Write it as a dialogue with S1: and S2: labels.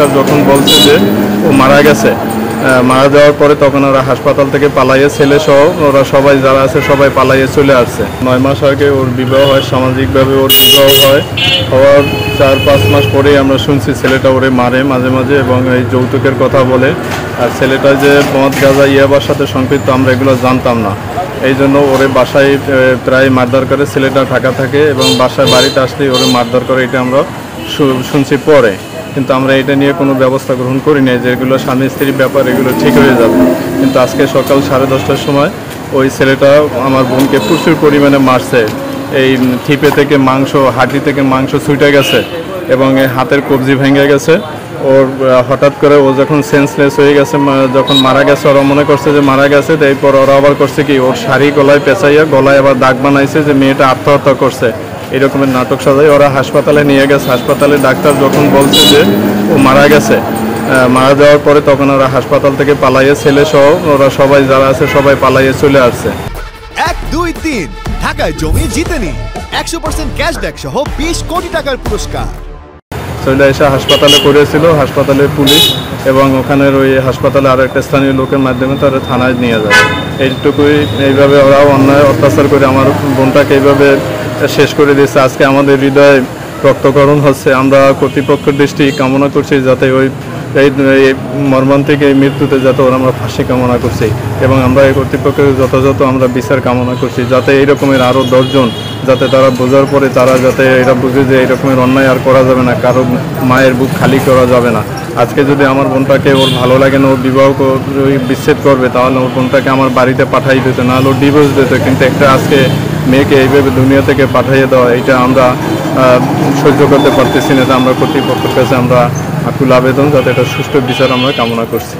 S1: Doctor যখন বলছে যে ও মারা গেছে, মারা যাওয়ার পরে তখন ওরা হাসপাতাল থেকে পালাইয়ে, ছেলে সহ ওরা সবাই যারা আছে সবাই পালাইয়ে চলে আসছে। 9 মাস আগে ওর বিবাহ হয়, সামাজিকভাবে ওর বিবাহ হয়। হওয়ার 4-5 মাস পরেই আমরা শুনছি ছেলেটা ওরে মারে মাঝে মাঝে এবং এই যৌতুকের কথা বলে। আর ছেলেটা যে মদ গাঁজা ইয়াবার সাথে সম্পৃক্ত আমরা এগুলো জানতাম না, এই জন্য ওরে বাসায় প্রায় মারধর করে। ছেলেটা ঢাকা থাকে এবং বাসায় বাড়িতে আসলেই ওরে মারধর করে, এটা আমরা শুনছি পরে। কিন্তু আমরা এটা নিয়ে কোনো ব্যবস্থা গ্রহণ করি নাই, যেগুলো স্বামী স্ত্রীর ব্যাপার এগুলো ঠিক হয়ে যাবে। কিন্তু আজকে সকাল 10:30টার সময় ওই ছেলেটা আমার বোনকে প্রচুর পরিমাণে মারছে। এই থিপে থেকে মাংস, হাঁটি থেকে মাংস ছুটে গেছে এবং এই হাতের কবজি ভেঙে গেছে। ওর হঠাৎ করে ও যখন সেন্সলেস হয়ে গেছে, যখন মারা গেছে, ওরা মনে করছে যে মারা গেছে। এরপর ওরা আবার করছে কি, ওর শাড়ি গলায় পেঁচাইয়া গলায় আবার দাগ বানাইছে যে মেয়েটা আত্মহত্যা করছে। এরকমের নাটক সাজাই ওরা হাসপাতালে নিয়ে গেছে। হাসপাতালে ডাক্তার যখন বলছে যে ও মারা গেছে, মারা যাওয়ার পরে তখন ওরা হাসপাতাল থেকে পালাইয়ে, ছেলে সহ ওরা সবাই যারা আছে সবাই পালাইয়ে চলে আসছে।
S2: 1, 2, 3 ঢাকায় জমি জিতে নিন 100% ক্যাশব্যাক সহ 20 কোটি টাকার পুরস্কার।
S1: চলে এসে হাসপাতালে করেছিল, হাসপাতালে পুলিশ এবং ওখানের ওই হাসপাতালে আরও একটা স্থানীয় লোকের মাধ্যমে তারা থানায় নিয়ে যায়। এইটুকুই। এইভাবে ওরাও অন্যায় অত্যাচার করে আমার বোনটাকে এইভাবে শেষ করে দিয়েছে। আজকে আমাদের হৃদয়ে রক্তকরণ হচ্ছে। আমরা কর্তৃপক্ষের দৃষ্টি কামনা করছি যাতে ওই এই মর্মান্তিক এই মৃত্যুতে যাতে ওরা আমরা ফাঁসি কামনা করছি এবং আমরা এই কর্তৃপক্ষের যথাযথ আমরা বিচার কামনা করছি, যাতে এই রকমের আরও 10 জন যাতে তারা বোঝার পরে তারা যাতে এরা বুঝে যে এই রকমের অন্যায় আর করা যাবে না, কারো মায়ের বুক খালি করা যাবে না। আজকে যদি আমার বোনটাকে ওর ভালো লাগে না, ওর বিবাহ বিচ্ছেদ করবে, তাহলে ওর বোনটাকে আমার বাড়িতে পাঠাই দিত, নাহলে ওর ডিভোর্স দিত। কিন্তু একটা আজকে মেয়েকে এইভাবে দুনিয়া থেকে পাঠিয়ে দেওয়া, এটা আমরা সহ্য করতে পারতেছি না। আমরা কর্তৃপক্ষের কাছে আমরা আকুল আবেদন যাতে এটা সুষ্ঠু বিচার আমরা কামনা করছি।